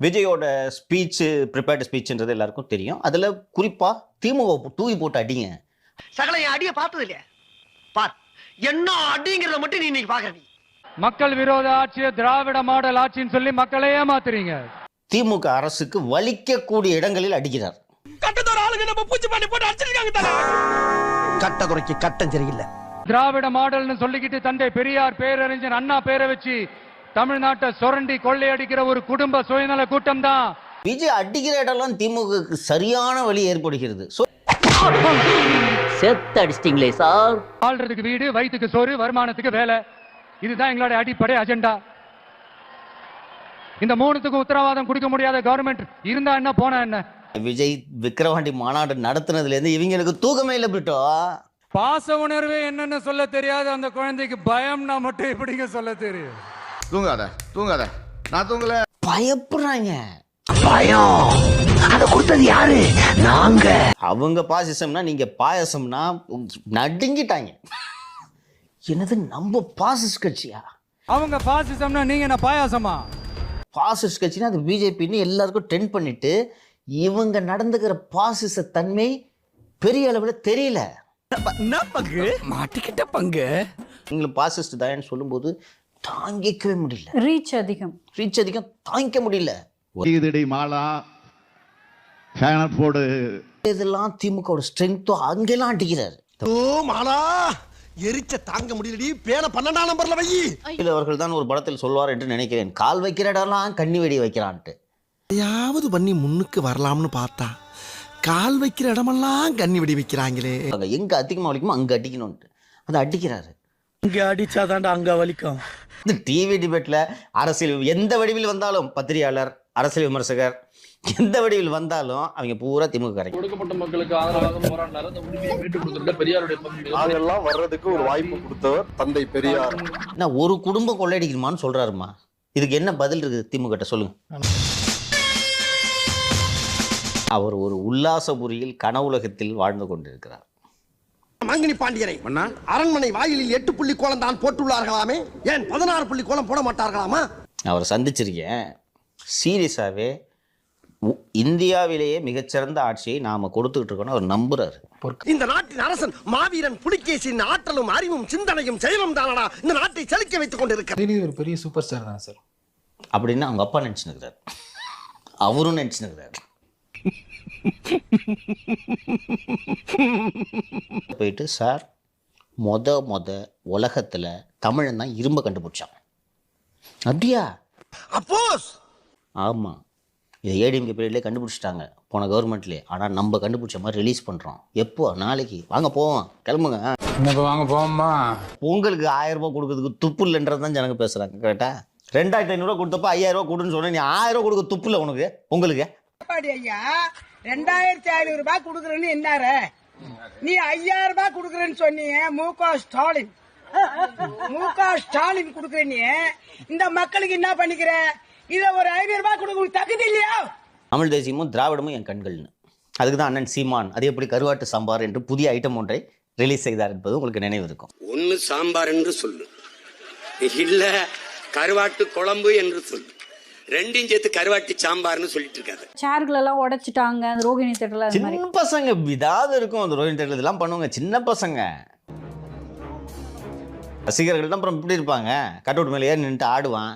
விஜயோட speech prepared ஸ்பீச்ன்றது எல்லாருக்கும் தெரியும். அதுல குறிப்பா திமுக தூவி போட்டு அடிங்க. சகல என் அடியை பார்த்தது இல்லையா? பார், என்ன அடிங்கிறத மட்டும் நீ இன்னைக்கு பாக்குற. மக்கள் விரோத ஆட்சியை திராவிட மாடல் ஆட்சின்னு சொல்லி மக்களை ஏமாத்துறீங்க. திமுக அரசுக்கு வலிக்கக்கூடிய இடங்களில் அடிக்கிறார். கட்டத்தோட ஆளுங்க நம்ம பூச்சி பண்ணி போட்டு அடிச்சிருக்காங்க தல. கட்ட குறைக்கு கட்டம் சரியில்லை. திராவிட மாடல்னு சொல்லிக்கிட்டு தந்தை பெரியார் பேரறிஞர் அண்ணா பேரை வச்சு தமிழ்நாட்டை சுரண்டி கொள்ளையடிக்கிற ஒரு குடும்ப சுயநல கூட்டம் தான். விஜய் அடிக்கிற இடம்லாம் திமுகவுக்கு சரியான வழி ஏற்படுகிறது. செத்து அடிச்சிட்டீங்களே சார். ஆள்றதுக்கு வீடு, வயிற்றுக்கு சோறு, வருமானத்துக்கு வேலை, இதுதான் எங்களுடைய அடிப்படை அஜெண்டா. இந்த மூணுத்துக்கு உத்தரவாதம் கொடுக்க முடியாத கவர்மெண்ட் இருந்தா என்ன போனா என்ன? விஜய் விக்கிரவாண்டி மாநாடு நடத்துனதுல இருந்து இவங்களுக்கு தூக்கமே இல்லை. பிட்டோ பாச உணர்வே என்னன்னு சொல்ல தெரியாது அந்த குழந்தைக்கு. பயம்னா மட்டும் எப்படிங்க சொல்ல தெரியும்? தூங்காத தூங்காத, நான் தூங்கல. பயப்படுறாங்க. பயம் அத கொடுத்தது யாரு? நாங்க. அவங்க பாசிசம்னா நீங்க பாயசம்னா நடுங்கிட்டாங்க. என்னது நம்ம பாசிஸ்ட் கட்சியா? அவங்க பாசிசம்னா நீங்க என்ன பாயாசமா? பாசிஸ்ட் கட்சினா அது பிஜேபின்னு எல்லாருக்கும் ட்ரெண்ட் பண்ணிட்டு இவங்க நடந்துக்கிற பாசிச தன்மை பெரிய அளவில் தெரியல. மாட்டிக்கிட்ட பங்கு. நீங்களும் பாசிஸ்ட் தான் சொல்லும்போது தாங்கிக்கவே முடியல. ரீச் அதிகம் தாங்கிக்க முடியல. இதுடி மாலா ஃபேன் போடு. இதெல்லாம் திமுக ஸ்ட்ரென்த்தோ அங்கெல்லாம் அடிக்கிறார். ஓ மாலா, எரிச்ச தாங்க முடியலடி. பேன 12ஆம் நம்பர்ல வை. அவர்கள் தான் ஒரு படத்தில் சொல்வார் என்று நினைக்கிறேன். கால் வைக்கிற இடம்லாம் கண்ணி வெடி வைக்கிறான்ட்டு. யாவது பண்ணி முன்னுக்கு வரலாம்னு பார்த்தா கால் வைக்கிற இடமெல்லாம் கண்ணி வெடி வைக்கிறாங்களே. எங்க அதிகமா வலிக்குமோ அங்க அடிக்கணும்ட்டு அதை அடிக்கிறாரு. இங்க அடிச்சாதான்டா அங்க வலிக்கும். இந்த டிவி டிபேட்ல அரசியல் எந்த வடிவில் வந்தாலும், பத்திரிகையாளர், அரசியல் விமர்சகர் எந்த வடிவில் வந்தாலும் அவங்க பூரா திமுக கரைக்கும். கொடுக்கப்பட்ட மக்களுக்கு ஆதரவாக போராடினார். அந்த உரிமையை மீட்டுக் கொடுத்திருக்க பெரியாருடைய பங்கு. அதெல்லாம் வர்றதுக்கு ஒரு வாய்ப்பு கொடுத்தவர் தந்தை பெரியார். நான் ஒரு குடும்பம் கொள்ளையடிக்கணுமான்னு சொல்றாருமா. இதுக்கு என்ன பதில் இருக்குது திமுக கிட்ட சொல்லுங்க. அவர் ஒரு உல்லாசபுரியில் கனவுலகத்தில் வாழ்ந்து கொண்டிருக்கிறார். மங்கினி பாண்டியரை அரண்மனை வாயிலில் 8 புள்ளி கோலம் தான் போட்டுள்ளார்களாமே, ஏன் 16 புள்ளி கோலம் போட மாட்டார்களாமா? அவரை சந்திச்சிருக்கேன். சீரியஸாவே இந்தியாவிலேயே மிகச்சிறந்த ஆட்சியை நாம கொடுத்துக்கிட்டு இருக்கோம்னு அவர் நம்புறாரு. இந்த நாட்டின் அரசன் மாவீரன் புலிகேசியின் ஆற்றலும் அறிவும் சிந்தனையும் செயலும் தானடா இந்த நாட்டை செழிக்க வைத்துக் கொண்டிருக்கிறார். ஒரு பெரிய சூப்பர் ஸ்டார் தான் சார் அப்படின்னு அவங்க அப்பா நினைச்சுக்கிறார், அவரும் நினைச்சுக்கிறார். போயிட்டு சார் மொத உலகத்துல தமிழன் தான் இரும்ப கண்டுபிடிச்சான். அப்படியா? அப்போஸ் ஆமா, இதை ஏடிஎம்கே பீரியட்லேயே கண்டுபிடிச்சிட்டாங்க போன கவர்மெண்ட்லேயே. ஆனால் நம்ம கண்டுபிடிச்ச மாதிரி ரிலீஸ் பண்ணுறோம். எப்போ? நாளைக்கு வாங்க போவோம், கிளம்புங்க. வாங்க போவோம்மா. உங்களுக்கு 1000 ரூபாய் கொடுக்கறதுக்கு துப்பு இல்லைன்றது தான் ஜனங்க பேசுகிறாங்க. கரெக்டா? 2500 கொடுத்தப்ப 5000 ரூபாய் கொடுன்னு சொன்னேன். நீ 1000 ரூபாய் கொடுக்க துப்பு இல்லை உங்களுக்கு. 2500 ரூபாய் கொடுக்குறேன்னு என்னாரு? நீ 5000 ரூபாய் கொடுக்குறேன்னு சொன்னீங்க. முக ஸ்டாலின் கொடுக்குற நீ இந்த மக்களுக்கு என்ன பண்ணிக்கிற? இத ஒரு 500 ரூபாய் கொடுக்க தகுதி இல்லையா? தமிழ் தேசியமும் திராவிடமும் என் கண்கள்னு. அதுக்கு தான் அண்ணன் சீமான் அதே எப்படி கருவாட்டு சாம்பார் என்று புதிய ஐட்டம் ஒன்றை ரிலீஸ் செய்தார் என்பது உங்களுக்கு நினைவு இருக்கும். ஒன்னு சாம்பார் என்று சொல்லு, இல்ல கருவாட்டு குழம்பு என்று சொல்லு. ரெண்டும் சேர்த்து கருவாட்டி சாம்பார்னு சொல்லிட்டு இருக்காது. சேர்கள் எல்லாம் உடைச்சிட்டாங்க அந்த ரோகிணி தேட்டர்ல. சின்ன பசங்க விடாது இருக்கும் அந்த ரோகிணி தேட்டர் இதெல்லாம் பண்ணுவாங்க. சின்ன பசங்க ரசிகர்கள் தான் அப்புறம் இப்படி இருப்பாங்க. கட் அவுட் மேலே ஏறி நின்றுட்டு ஆடுவான்.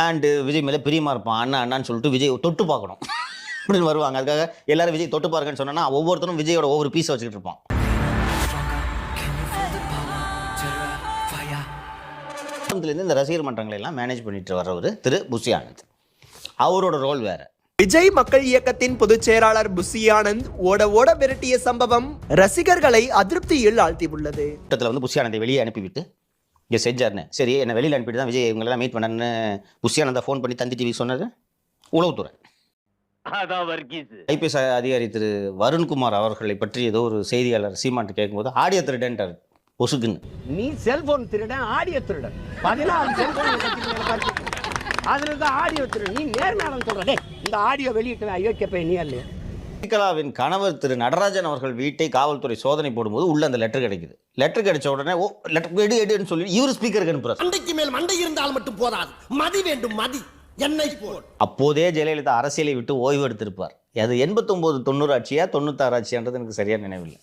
அண்டு விஜய் மேலே பிரியமா இருப்பான். அண்ணான்னு சொல்லிட்டு விஜய் தொட்டு பார்க்கணும் அப்படின்னு வருவாங்க. அதுக்காக எல்லாரும் விஜய் தொட்டு பார்க்கன்னு சொன்னா ஒவ்வொருத்தரும் விஜயோட ஒவ்வொரு பீஸை வச்சுக்கிட்டு இருப்பான். இந்த ரசிகர் மன்றங்களை எல்லாம் மேனேஜ் பண்ணிட்டு வர்றவர் திரு புஷி ஆனந்த். அவரோட ரோல் வேற. விஜய் மக்கள் இயக்கத்தின் பொதுச் செயலாளர் புஷி ஆனந்த் ஓட விரட்டிய சம்பவம் ரசிகர்களை அதிருப்தியில் ஆழ்த்தியுள்ளது. கூட்டத்தில் புஷி ஆனந்தை வெளியே அனுப்பிவிட்டு இங்கே செஞ்சார்னு. சரி, என்னை வெளியில் அனுப்பிட்டு தான் விஜய் இவங்களெல்லாம் மீட் பண்ணன்னு புஷி ஆனந்தா ஃபோன் பண்ணி தந்தி டிவி சொன்னது உளவுத்துறை. ஐபிஎஸ் அதிகாரி திரு வருண்குமார் அவர்களை பற்றி ஏதோ ஒரு செய்தியாளர் சீமான்ட்டு கேட்கும்போது ஆடியோ திருடன்ட்டார் பொசுக்குன்னு. நீ செல்போன் திருடன், ஆடியோ திருடன். 14 செல்போன் அதுல தான் ஆடியோ திருடன். நீ நேர்மையாளன் சொல்ற. இந்த ஆடியோ வெளியிட்டு அயோக்கிய போய் நீ இல்லையா? சசிகலாவின் கணவர் திரு நடராஜன் அவர்கள் வீட்டை காவல்துறை சோதனை போடும்போது உள்ள அந்த லெட்டர் கிடைக்குது. லெட்டர் கிடைச்ச உடனே லெட்டர் எடுன்னு சொல்லி இவர் ஸ்பீக்கருக்கு அனுப்புறாரு. மண்டைக்கு மேல் மண்டை இருந்தால் மட்டும் போதாது, மதி வேண்டும், மதி. என்னை போல் அப்போதே ஜெயலலிதா அரசியலை விட்டு ஓய்வு எடுத்திருப்பார். அது 89 90 ஆட்சியா 96 ஆட்சியான்றது எனக்கு சரியா நினைவில்லை.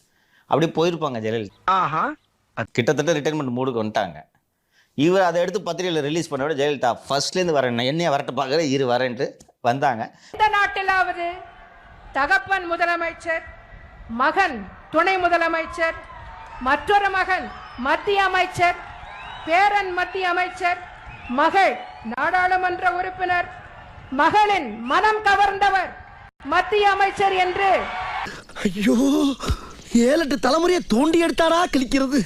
அப்படி போயிருப்பாங்க ஜெயலலிதா. கிட்டத்தட்ட ரிட்டைர்மெண்ட் மூடுக்கு வந்துட்டாங்க. இவர் அதை எடுத்து பத்திரிகையில் ரிலீஸ் பண்ண விட ஜெயலலிதா ஃபர்ஸ்ட்லேருந்து வரேன், என்னைய வரட்டு பார்க்குற இரு வரேன்ட்டு வந்தாங்க. இந்த நாட்டிலாவது தகப்பன் முதலமைச்சர், மகன் துணை முதலமைச்சர், மற்றொரு மகன் மத்திய அமைச்சர், பேரன் மத்திய அமைச்சர், மகள் நாடாளுமன்ற உறுப்பினர், மகளின் மனம் கவர்ந்தவர் மத்திய அமைச்சர் என்று ஐயோ 7-8 தலைமுறையை தோண்டி எடுத்தாரா கிழிக்கிறது.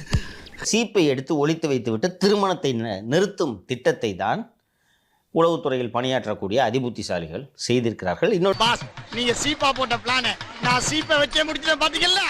சீப்பை எடுத்து ஒழித்து வைத்துவிட்டு திருமணத்தை நிறுத்தும் திட்டத்தை தான் உளவுத்துறையில் பணியாற்றக்கூடிய அதிபுத்திசாலிகள் செய்திருக்கிறார்கள். இன்னொரு நீங்க சீப்பா போட்ட பிளான நான் சீப்பை வச்சே முடிச்சிட்டேன் பாத்தீங்களா?